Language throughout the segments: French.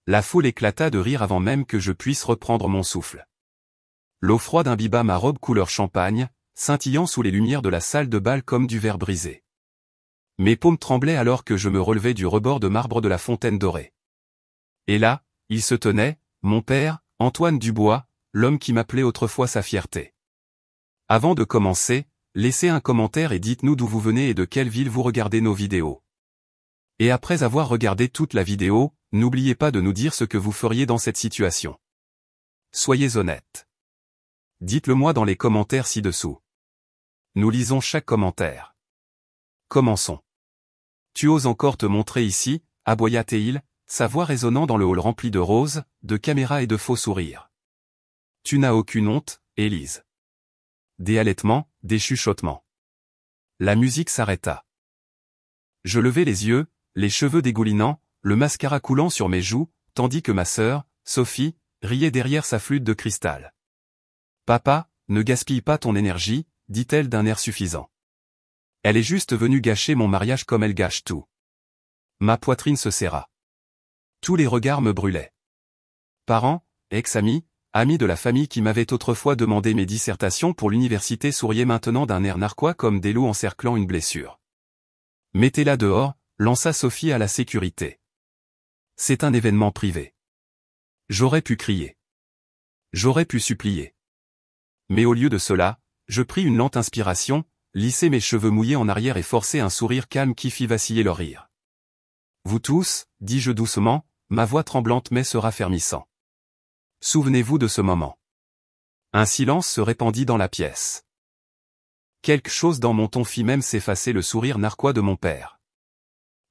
La foule éclata de rire avant même que je puisse reprendre mon souffle. L'eau froide imbiba ma robe couleur champagne, scintillant sous les lumières de la salle de bal comme du verre brisé. Mes paumes tremblaient alors que je me relevais du rebord de marbre de la fontaine dorée. Et là, il se tenait, mon père, Antoine Dubois, l'homme qui m'appelait autrefois sa fierté. Avant de commencer, laissez un commentaire et dites-nous d'où vous venez et de quelle ville vous regardez nos vidéos. Et après avoir regardé toute la vidéo, n'oubliez pas de nous dire ce que vous feriez dans cette situation. Soyez honnête. Dites-le moi dans les commentaires ci-dessous. Nous lisons chaque commentaire. Commençons. Tu oses encore te montrer ici, aboya-t-il, sa voix résonnant dans le hall rempli de roses, de caméras et de faux sourires. Tu n'as aucune honte, Élise. Des halètements, des chuchotements. La musique s'arrêta. Je levai les yeux, les cheveux dégoulinants, le mascara coulant sur mes joues, tandis que ma sœur, Sophie, riait derrière sa flûte de cristal. « Papa, ne gaspille pas ton énergie, dit-elle d'un air suffisant. Elle est juste venue gâcher mon mariage comme elle gâche tout. » Ma poitrine se serra. Tous les regards me brûlaient. Parents, ex-amis, amis de la famille qui m'avaient autrefois demandé mes dissertations pour l'université souriaient maintenant d'un air narquois comme des loups encerclant une blessure. « Mettez-la dehors », lança Sophie à la sécurité. « C'est un événement privé. » J'aurais pu crier. J'aurais pu supplier. Mais au lieu de cela, je pris une lente inspiration, lissai mes cheveux mouillés en arrière et forçai un sourire calme qui fit vaciller leur rire. « Vous tous, dis-je doucement, ma voix tremblante mais se raffermissant. Souvenez-vous de ce moment. » Un silence se répandit dans la pièce. Quelque chose dans mon ton fit même s'effacer le sourire narquois de mon père.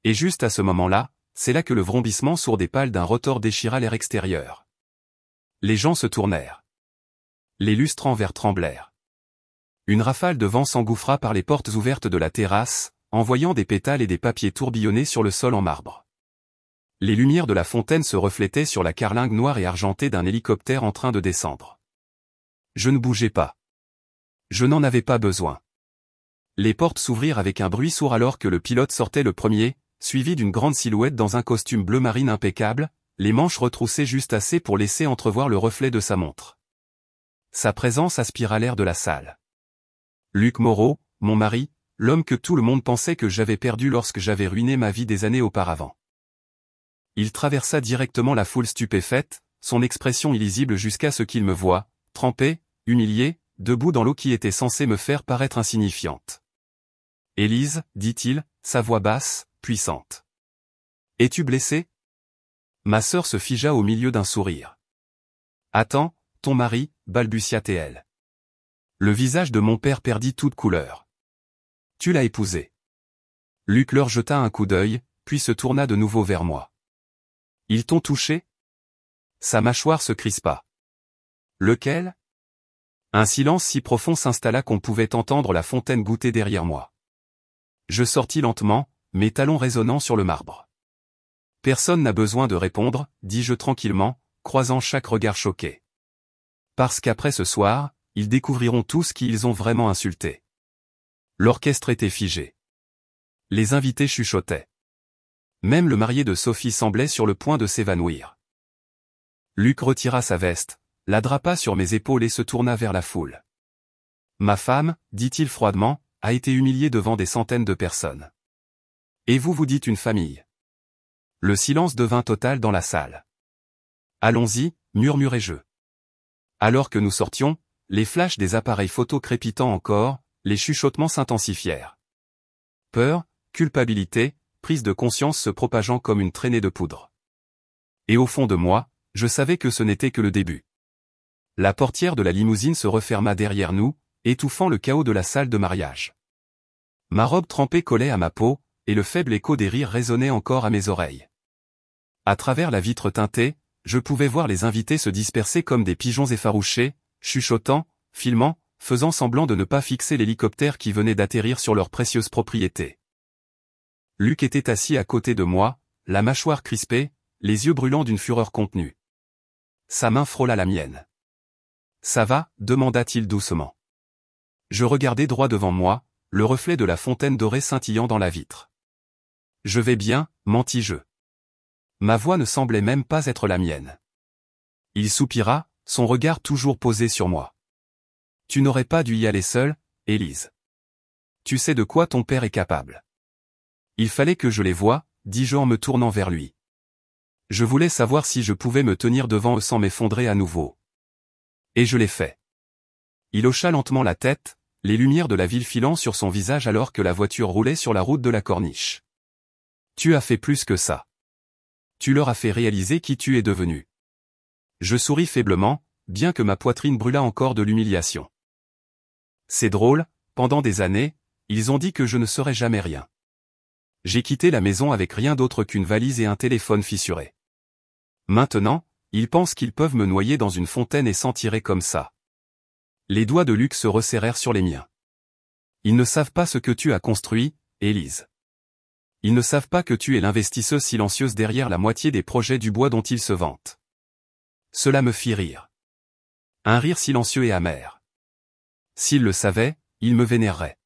Et juste à ce moment-là, c'est là que le vrombissement sourd des pales d'un rotor déchira l'air extérieur. Les gens se tournèrent. Les lustres en verre tremblèrent. Une rafale de vent s'engouffra par les portes ouvertes de la terrasse, envoyant des pétales et des papiers tourbillonnés sur le sol en marbre. Les lumières de la fontaine se reflétaient sur la carlingue noire et argentée d'un hélicoptère en train de descendre. Je ne bougeais pas. Je n'en avais pas besoin. Les portes s'ouvrirent avec un bruit sourd alors que le pilote sortait le premier, suivi d'une grande silhouette dans un costume bleu marine impeccable, les manches retroussées juste assez pour laisser entrevoir le reflet de sa montre. Sa présence aspira l'air de la salle. Luc Moreau, mon mari, l'homme que tout le monde pensait que j'avais perdu lorsque j'avais ruiné ma vie des années auparavant. Il traversa directement la foule stupéfaite, son expression illisible jusqu'à ce qu'il me voie, trempé, humilié, debout dans l'eau qui était censée me faire paraître insignifiante. « Élise, dit-il, sa voix basse, puissante. Es-tu blessée ?» Ma sœur se figea au milieu d'un sourire. « Attends, ton mari, balbutia-t-elle. Le visage de mon père perdit toute couleur. « Tu l'as épousé. » Luc leur jeta un coup d'œil, puis se tourna de nouveau vers moi. « Ils t'ont touché ?» Sa mâchoire se crispa. « Lequel ?» Un silence si profond s'installa qu'on pouvait entendre la fontaine goutter derrière moi. Je sortis lentement, mes talons résonnant sur le marbre. « Personne n'a besoin de répondre, dis-je tranquillement, croisant chaque regard choqué. Parce qu'après ce soir, ils découvriront tous qui ils ont vraiment insulté. » L'orchestre était figé. Les invités chuchotaient. Même le marié de Sophie semblait sur le point de s'évanouir. Luc retira sa veste, la drapa sur mes épaules et se tourna vers la foule. « Ma femme, dit-il froidement, a été humiliée devant des centaines de personnes. Et vous dites une famille. » Le silence devint total dans la salle. « Allons-y, murmurai-je. » Alors que nous sortions, les flashs des appareils photo crépitant encore, les chuchotements s'intensifièrent. Peur, culpabilité, prise de conscience se propageant comme une traînée de poudre. Et au fond de moi, je savais que ce n'était que le début. La portière de la limousine se referma derrière nous, étouffant le chaos de la salle de mariage. Ma robe trempée collait à ma peau, et le faible écho des rires résonnait encore à mes oreilles. À travers la vitre teintée, je pouvais voir les invités se disperser comme des pigeons effarouchés, chuchotant, filmant, faisant semblant de ne pas fixer l'hélicoptère qui venait d'atterrir sur leur précieuse propriété. Luc était assis à côté de moi, la mâchoire crispée, les yeux brûlants d'une fureur contenue. Sa main frôla la mienne. « Ça va ?» demanda-t-il doucement. Je regardais droit devant moi, le reflet de la fontaine dorée scintillant dans la vitre. « Je vais bien » mentis-je. Ma voix ne semblait même pas être la mienne. Il soupira, son regard toujours posé sur moi. Tu n'aurais pas dû y aller seule, Élise. Tu sais de quoi ton père est capable. Il fallait que je les voie, dis-je en me tournant vers lui. Je voulais savoir si je pouvais me tenir devant eux sans m'effondrer à nouveau. Et je l'ai fait. Il hocha lentement la tête, les lumières de la ville filant sur son visage alors que la voiture roulait sur la route de la Corniche. Tu as fait plus que ça. Tu leur as fait réaliser qui tu es devenu. Je souris faiblement, bien que ma poitrine brûlât encore de l'humiliation. C'est drôle, pendant des années, ils ont dit que je ne serais jamais rien. J'ai quitté la maison avec rien d'autre qu'une valise et un téléphone fissuré. Maintenant, ils pensent qu'ils peuvent me noyer dans une fontaine et s'en tirer comme ça. Les doigts de Luc se resserrèrent sur les miens. Ils ne savent pas ce que tu as construit, Élise. Ils ne savent pas que tu es l'investisseuse silencieuse derrière la moitié des projets du bois dont ils se vantent. Cela me fit rire. Un rire silencieux et amer. S'ils le savaient, ils me vénéreraient.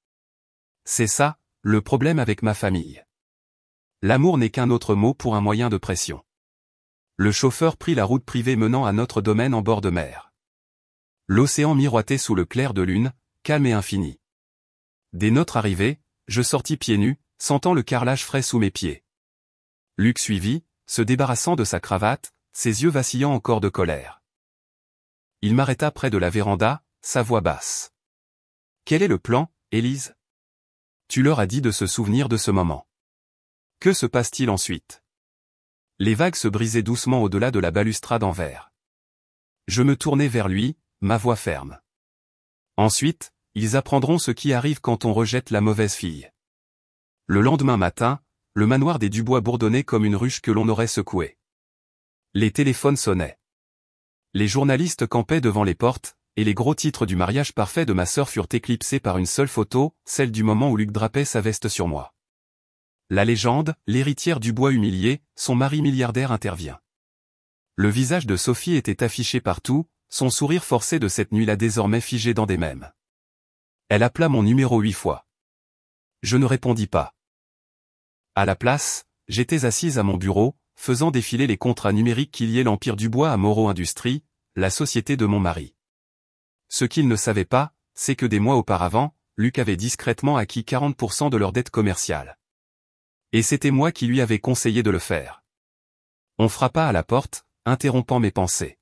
C'est ça, le problème avec ma famille. L'amour n'est qu'un autre mot pour un moyen de pression. Le chauffeur prit la route privée menant à notre domaine en bord de mer. L'océan miroitait sous le clair de lune, calme et infini. Dès notre arrivée, je sortis pieds nus, sentant le carrelage frais sous mes pieds. Luc suivit, se débarrassant de sa cravate, ses yeux vacillant encore de colère. Il m'arrêta près de la véranda, sa voix basse. Quel est le plan, Élise? Tu leur as dit de se souvenir de ce moment. Que se passe-t-il ensuite? Les vagues se brisaient doucement au-delà de la balustrade en verre. Je me tournai vers lui, ma voix ferme. Ensuite, ils apprendront ce qui arrive quand on rejette la mauvaise fille. Le lendemain matin, le manoir des Dubois bourdonnait comme une ruche que l'on aurait secouée. Les téléphones sonnaient. Les journalistes campaient devant les portes, et les gros titres du mariage parfait de ma sœur furent éclipsés par une seule photo, celle du moment où Luc drapait sa veste sur moi. La légende, l'héritière Dubois humiliée, son mari milliardaire intervient. Le visage de Sophie était affiché partout, son sourire forcé de cette nuit-là désormais figé dans des mèmes. Elle appela mon numéro 8 fois. Je ne répondis pas. À la place, j'étais assise à mon bureau, faisant défiler les contrats numériques qui liaient l'Empire Dubois à Moreau Industries, la société de mon mari. Ce qu'il ne savait pas, c'est que des mois auparavant, Luc avait discrètement acquis 40% de leur dette commerciale. Et c'était moi qui lui avais conseillé de le faire. On frappa à la porte, interrompant mes pensées.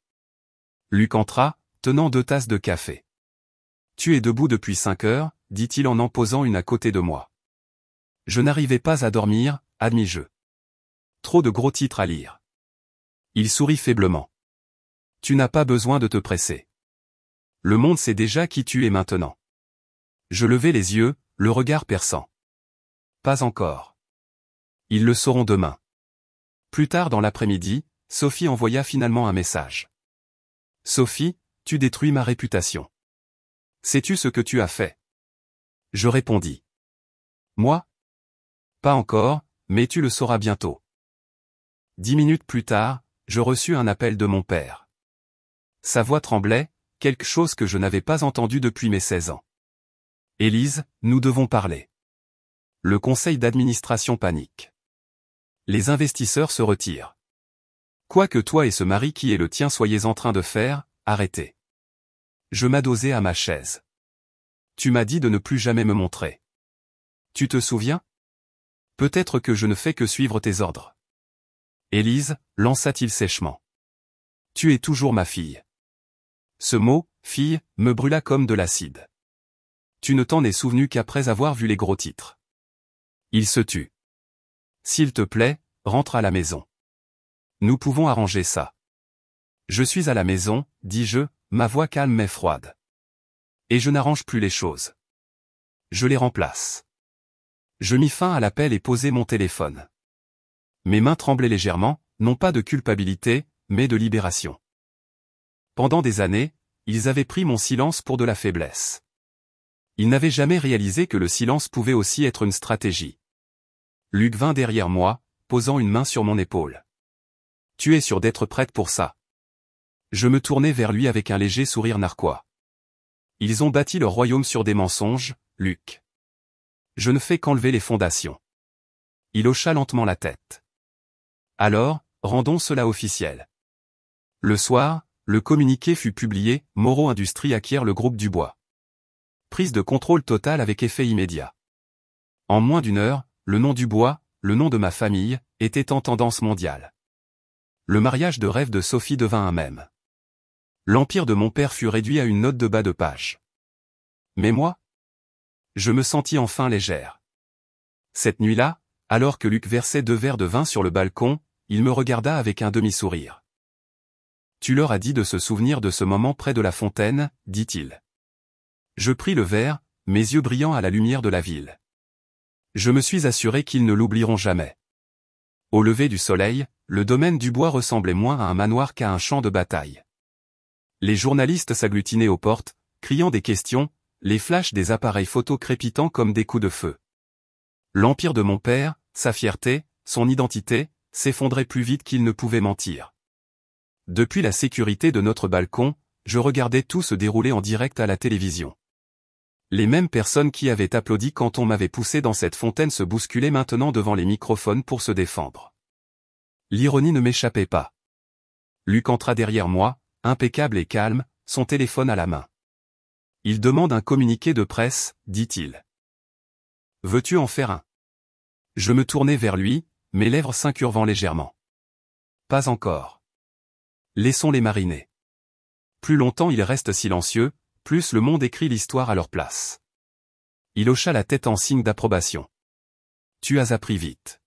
Luc entra, tenant 2 tasses de café. Tu es debout depuis 5 heures, dit-il en posant une à côté de moi. Je n'arrivais pas à dormir, admis-je. Trop de gros titres à lire. Il sourit faiblement. Tu n'as pas besoin de te presser. Le monde sait déjà qui tu es maintenant. Je levai les yeux, le regard perçant. Pas encore. Ils le sauront demain. Plus tard dans l'après-midi, Sophie envoya finalement un message. Sophie, tu détruis ma réputation. Sais-tu ce que tu as fait? Je répondis. Moi? Pas encore, mais tu le sauras bientôt. 10 minutes plus tard, je reçus un appel de mon père. Sa voix tremblait, quelque chose que je n'avais pas entendu depuis mes 16 ans. Élise, nous devons parler. Le conseil d'administration panique. Les investisseurs se retirent. Quoi que toi et ce mari qui est le tien soyez en train de faire, arrêtez. Je m'adossai à ma chaise. Tu m'as dit de ne plus jamais me montrer. Tu te souviens? Peut-être que je ne fais que suivre tes ordres. Élise, lança-t-il sèchement. Tu es toujours ma fille. Ce mot, fille, me brûla comme de l'acide. Tu ne t'en es souvenu qu'après avoir vu les gros titres. Il se tut. S'il te plaît, rentre à la maison. Nous pouvons arranger ça. Je suis à la maison, dis-je, ma voix calme mais froide. Et je n'arrange plus les choses. Je les remplace. Je mis fin à l'appel et posai mon téléphone. Mes mains tremblaient légèrement, non pas de culpabilité, mais de libération. Pendant des années, ils avaient pris mon silence pour de la faiblesse. Ils n'avaient jamais réalisé que le silence pouvait aussi être une stratégie. Luc vint derrière moi, posant une main sur mon épaule. Tu es sûr d'être prête pour ça? Je me tournai vers lui avec un léger sourire narquois. Ils ont bâti leur royaume sur des mensonges, Luc. Je ne fais qu'enlever les fondations. Il hocha lentement la tête. Alors, rendons cela officiel. Le soir, le communiqué fut publié, Moreau Industries acquiert le groupe Dubois. Prise de contrôle totale avec effet immédiat. En moins d'une heure, le nom Dubois, le nom de ma famille, était en tendance mondiale. Le mariage de rêve de Sophie devint un mème. L'empire de mon père fut réduit à une note de bas de page. Mais moi? Je me sentis enfin légère. Cette nuit-là, alors que Luc versait 2 verres de vin sur le balcon, il me regarda avec un demi-sourire. Tu leur as dit de se souvenir de ce moment près de la fontaine, dit-il. Je pris le verre, mes yeux brillant à la lumière de la ville. Je me suis assuré qu'ils ne l'oublieront jamais. Au lever du soleil, le domaine Dubois ressemblait moins à un manoir qu'à un champ de bataille. Les journalistes s'agglutinaient aux portes, criant des questions, les flashs des appareils photo crépitant comme des coups de feu. L'empire de mon père, sa fierté, son identité, s'effondrait plus vite qu'il ne pouvait mentir. Depuis la sécurité de notre balcon, je regardais tout se dérouler en direct à la télévision. Les mêmes personnes qui avaient applaudi quand on m'avait poussé dans cette fontaine se bousculaient maintenant devant les microphones pour se défendre. L'ironie ne m'échappait pas. Luc entra derrière moi, impeccable et calme, son téléphone à la main. Il demande un communiqué de presse, dit-il. Veux-tu en faire un? Je me tournai vers lui, mes lèvres s'incurvant légèrement. Pas encore. Laissons-les mariner. Plus longtemps ils restent silencieux, plus le monde écrit l'histoire à leur place. Il hocha la tête en signe d'approbation. Tu as appris vite.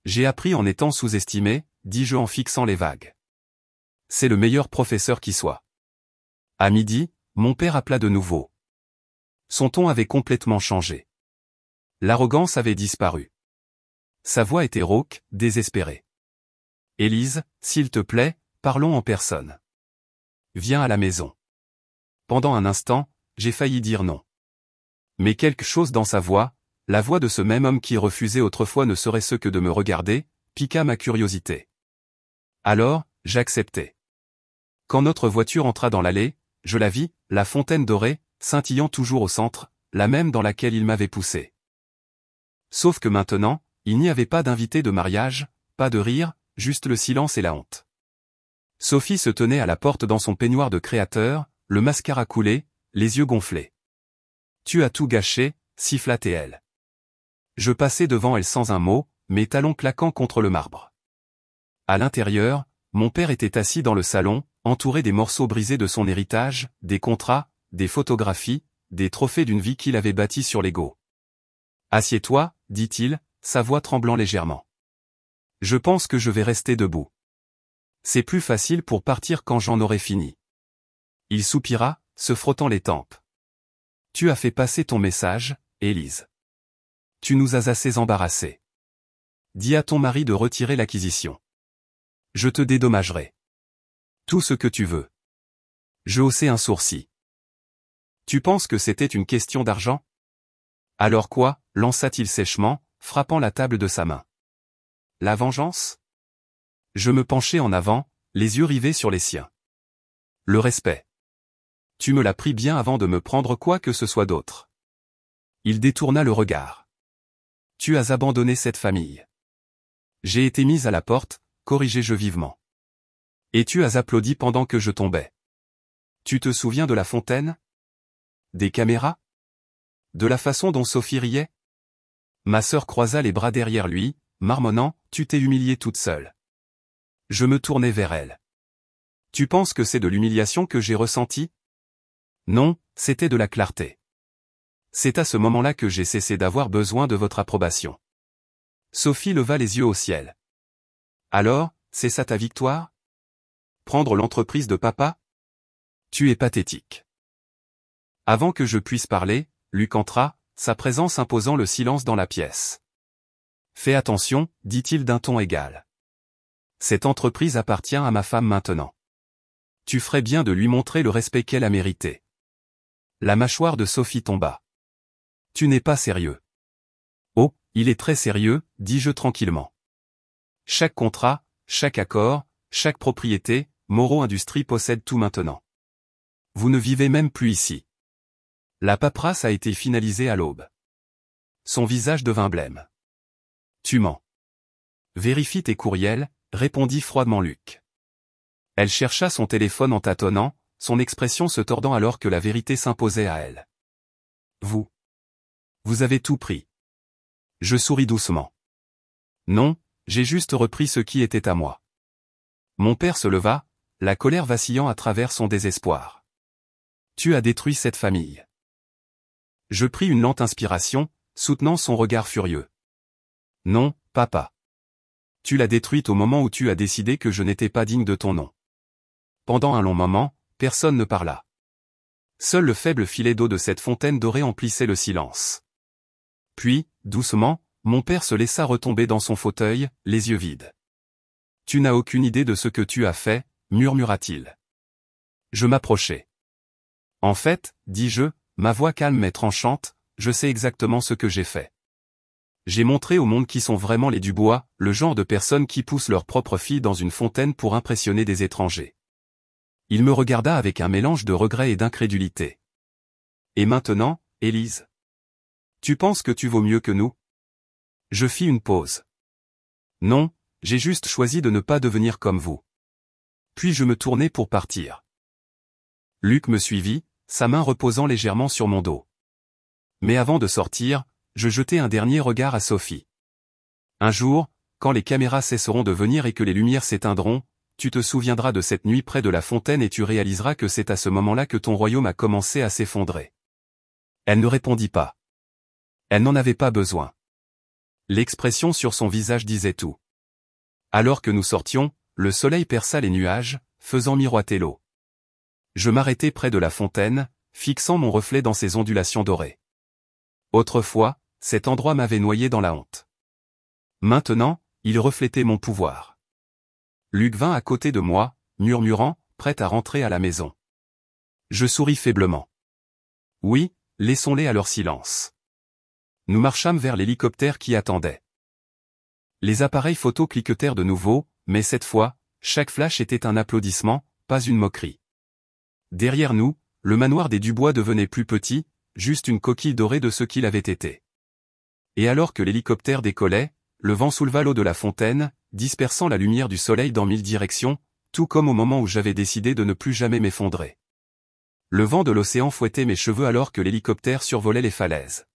J'ai appris en étant sous-estimé, dis-je en fixant les vagues. C'est le meilleur professeur qui soit. À midi, mon père appela de nouveau. Son ton avait complètement changé. L'arrogance avait disparu. Sa voix était rauque, désespérée. Élise, s'il te plaît, parlons en personne. Viens à la maison. Pendant un instant, j'ai failli dire non. Mais quelque chose dans sa voix, la voix de ce même homme qui refusait autrefois ne serait-ce que de me regarder, piqua ma curiosité. Alors, j'acceptai. Quand notre voiture entra dans l'allée, je la vis, la fontaine dorée, scintillant toujours au centre, la même dans laquelle il m'avait poussé. Sauf que maintenant, il n'y avait pas d'invité de mariage, pas de rire, juste le silence et la honte. Sophie se tenait à la porte dans son peignoir de créateur, le mascara coulé, les yeux gonflés. Tu as tout gâché, siffla-t-elle. Je passai devant elle sans un mot, mes talons claquant contre le marbre. À l'intérieur, mon père était assis dans le salon, entouré des morceaux brisés de son héritage, des contrats, des photographies, des trophées d'une vie qu'il avait bâtie sur l'ego. Assieds-toi, dit-il, sa voix tremblant légèrement. Je pense que je vais rester debout. C'est plus facile pour partir quand j'en aurai fini. Il soupira, se frottant les tempes. Tu as fait passer ton message, Élise. Tu nous as assez embarrassés. Dis à ton mari de retirer l'acquisition. Je te dédommagerai. Tout ce que tu veux. Je haussai un sourcil. Tu penses que c'était une question d'argent? Alors quoi, lança-t-il sèchement, frappant la table de sa main. La vengeance? Je me penchai en avant, les yeux rivés sur les siens. Le respect. Tu me l'as pris bien avant de me prendre quoi que ce soit d'autre. Il détourna le regard. Tu as abandonné cette famille. J'ai été mise à la porte, corrigeai-je vivement. Et tu as applaudi pendant que je tombais. Tu te souviens de la fontaine? Des caméras? De la façon dont Sophie riait? Ma sœur croisa les bras derrière lui, marmonnant, tu t'es humiliée toute seule. Je me tournai vers elle. Tu penses que c'est de l'humiliation que j'ai ressentie? Non, c'était de la clarté. C'est à ce moment-là que j'ai cessé d'avoir besoin de votre approbation. Sophie leva les yeux au ciel. Alors, c'est ça ta victoire? Prendre l'entreprise de papa? Tu es pathétique. Avant que je puisse parler, Luc entra, sa présence imposant le silence dans la pièce. Fais attention, dit-il d'un ton égal. Cette entreprise appartient à ma femme maintenant. Tu ferais bien de lui montrer le respect qu'elle a mérité. La mâchoire de Sophie tomba. Tu n'es pas sérieux. Oh, il est très sérieux, dis-je tranquillement. Chaque contrat, chaque accord, chaque propriété, Moreau Industries possède tout maintenant. Vous ne vivez même plus ici. La paperasse a été finalisée à l'aube. Son visage devint blême. Tu mens. Vérifie tes courriels, répondit froidement Luc. Elle chercha son téléphone en tâtonnant, son expression se tordant alors que la vérité s'imposait à elle. Vous avez tout pris. Je souris doucement. Non, j'ai juste repris ce qui était à moi. Mon père se leva, la colère vacillant à travers son désespoir. Tu as détruit cette famille. Je pris une lente inspiration, soutenant son regard furieux. Non, papa. Tu l'as détruite au moment où tu as décidé que je n'étais pas digne de ton nom. Pendant un long moment, personne ne parla. Seul le faible filet d'eau de cette fontaine dorée emplissait le silence. Puis, doucement, mon père se laissa retomber dans son fauteuil, les yeux vides. Tu n'as aucune idée de ce que tu as fait, murmura-t-il. Je m'approchai. En fait, dis-je, ma voix calme mais tranchante, je sais exactement ce que j'ai fait. J'ai montré au monde qui sont vraiment les Dubois, le genre de personnes qui poussent leur propre fille dans une fontaine pour impressionner des étrangers. Il me regarda avec un mélange de regret et d'incrédulité. Et maintenant, Élise? Tu penses que tu vaux mieux que nous? Je fis une pause. Non, j'ai juste choisi de ne pas devenir comme vous. Puis je me tournai pour partir. Luc me suivit, sa main reposant légèrement sur mon dos. Mais avant de sortir, je jetai un dernier regard à Sophie. Un jour, quand les caméras cesseront de venir et que les lumières s'éteindront, tu te souviendras de cette nuit près de la fontaine et tu réaliseras que c'est à ce moment-là que ton royaume a commencé à s'effondrer. Elle ne répondit pas. Elle n'en avait pas besoin. L'expression sur son visage disait tout. Alors que nous sortions, le soleil perça les nuages, faisant miroiter l'eau. Je m'arrêtai près de la fontaine, fixant mon reflet dans ses ondulations dorées. Autrefois, cet endroit m'avait noyé dans la honte. Maintenant, il reflétait mon pouvoir. Luc vint à côté de moi, murmurant, prêt à rentrer à la maison. Je souris faiblement. Oui, laissons-les à leur silence. Nous marchâmes vers l'hélicoptère qui attendait. Les appareils photo cliquetèrent de nouveau, mais cette fois, chaque flash était un applaudissement, pas une moquerie. Derrière nous, le manoir des Dubois devenait plus petit, juste une coquille dorée de ce qu'il avait été. Et alors que l'hélicoptère décollait, le vent souleva l'eau de la fontaine, dispersant la lumière du soleil dans 1000 directions, tout comme au moment où j'avais décidé de ne plus jamais m'effondrer. Le vent de l'océan fouettait mes cheveux alors que l'hélicoptère survolait les falaises.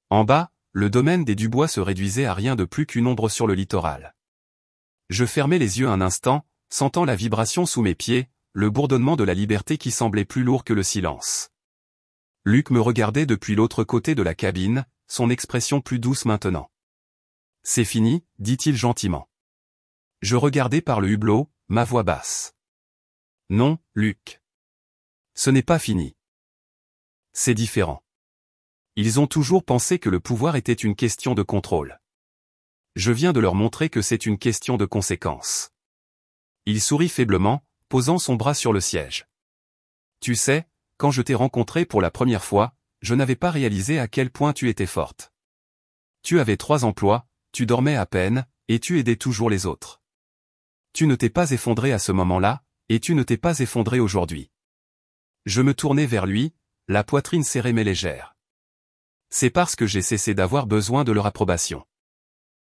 En bas, le domaine des Dubois se réduisait à rien de plus qu'une ombre sur le littoral. Je fermai les yeux un instant, sentant la vibration sous mes pieds, le bourdonnement de la liberté qui semblait plus lourd que le silence. Luc me regardait depuis l'autre côté de la cabine, son expression plus douce maintenant. C'est fini, dit-il gentiment. Je regardai par le hublot, ma voix basse. Non, Luc. Ce n'est pas fini. C'est différent. Ils ont toujours pensé que le pouvoir était une question de contrôle. Je viens de leur montrer que c'est une question de conséquence. Il sourit faiblement, posant son bras sur le siège. Tu sais, quand je t'ai rencontré pour la première fois, je n'avais pas réalisé à quel point tu étais forte. Tu avais 3 emplois, tu dormais à peine, et tu aidais toujours les autres. Tu ne t'es pas effondré à ce moment-là, et tu ne t'es pas effondré aujourd'hui. Je me tournai vers lui, la poitrine serrée mais légère. C'est parce que j'ai cessé d'avoir besoin de leur approbation.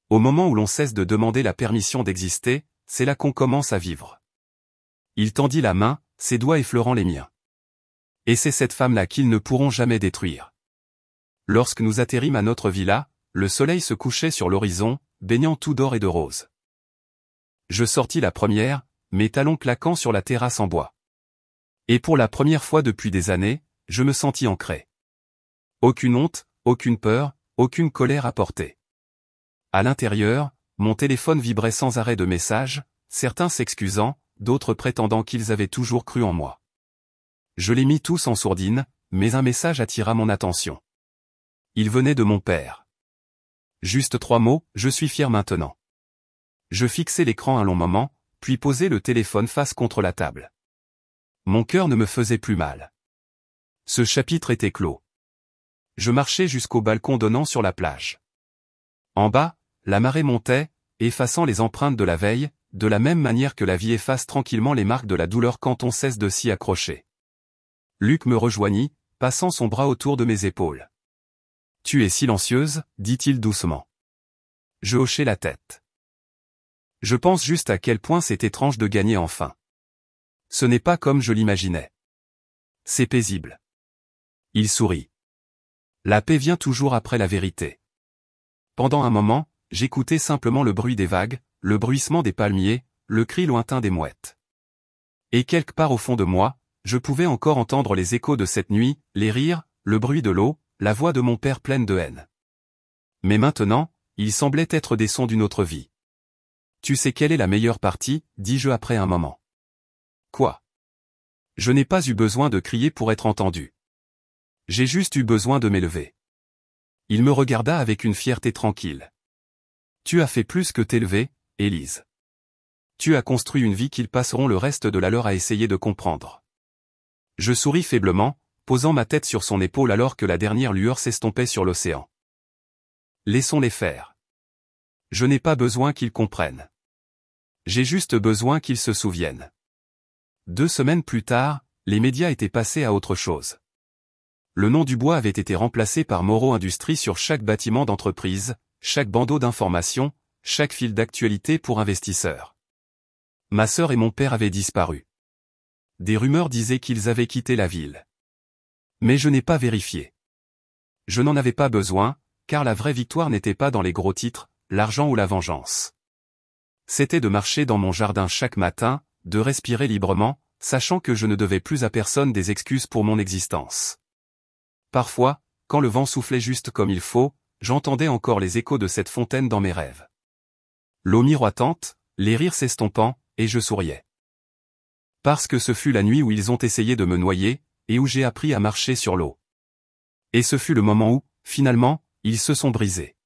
Au moment où l'on cesse de demander la permission d'exister, c'est là qu'on commence à vivre. Il tendit la main, ses doigts effleurant les miens. Et c'est cette femme-là qu'ils ne pourront jamais détruire. Lorsque nous atterrîmes à notre villa, le soleil se couchait sur l'horizon, baignant tout d'or et de rose. Je sortis la première, mes talons claquant sur la terrasse en bois. Et pour la première fois depuis des années, je me sentis ancré. Aucune honte, aucune peur, aucune colère à porter. À l'intérieur, mon téléphone vibrait sans arrêt de messages, certains s'excusant, d'autres prétendant qu'ils avaient toujours cru en moi. Je les mis tous en sourdine, mais un message attira mon attention. Il venait de mon père. Juste 3 mots, je suis fier maintenant. Je fixai l'écran un long moment, puis posai le téléphone face contre la table. Mon cœur ne me faisait plus mal. Ce chapitre était clos. Je marchai jusqu'au balcon donnant sur la plage. En bas, la marée montait, effaçant les empreintes de la veille, de la même manière que la vie efface tranquillement les marques de la douleur quand on cesse de s'y accrocher. Luc me rejoignit, passant son bras autour de mes épaules. « Tu es silencieuse, dit-il doucement. » Je hochai la tête. Je pense juste à quel point c'est étrange de gagner enfin. Ce n'est pas comme je l'imaginais. C'est paisible. Il sourit. La paix vient toujours après la vérité. Pendant un moment, j'écoutais simplement le bruit des vagues, le bruissement des palmiers, le cri lointain des mouettes. Et quelque part au fond de moi, je pouvais encore entendre les échos de cette nuit, les rires, le bruit de l'eau, la voix de mon père pleine de haine. Mais maintenant, ils semblaient être des sons d'une autre vie. Tu sais quelle est la meilleure partie, dis-je après un moment. Quoi? Je n'ai pas eu besoin de crier pour être entendu. J'ai juste eu besoin de m'élever. Il me regarda avec une fierté tranquille. Tu as fait plus que t'élever, Élise. Tu as construit une vie qu'ils passeront le reste de la leur à essayer de comprendre. Je souris faiblement, posant ma tête sur son épaule alors que la dernière lueur s'estompait sur l'océan. Laissons-les faire. Je n'ai pas besoin qu'ils comprennent. J'ai juste besoin qu'ils se souviennent. 2 semaines plus tard, les médias étaient passés à autre chose. Le nom du bois avait été remplacé par Moreau Industries sur chaque bâtiment d'entreprise, chaque bandeau d'information, chaque fil d'actualité pour investisseurs. Ma sœur et mon père avaient disparu. Des rumeurs disaient qu'ils avaient quitté la ville. Mais je n'ai pas vérifié. Je n'en avais pas besoin, car la vraie victoire n'était pas dans les gros titres, l'argent ou la vengeance. C'était de marcher dans mon jardin chaque matin, de respirer librement, sachant que je ne devais plus à personne des excuses pour mon existence. Parfois, quand le vent soufflait juste comme il faut, j'entendais encore les échos de cette fontaine dans mes rêves. L'eau miroitante, les rires s'estompant, et je souriais. Parce que ce fut la nuit où ils ont essayé de me noyer, et où j'ai appris à marcher sur l'eau. Et ce fut le moment où, finalement, ils se sont brisés.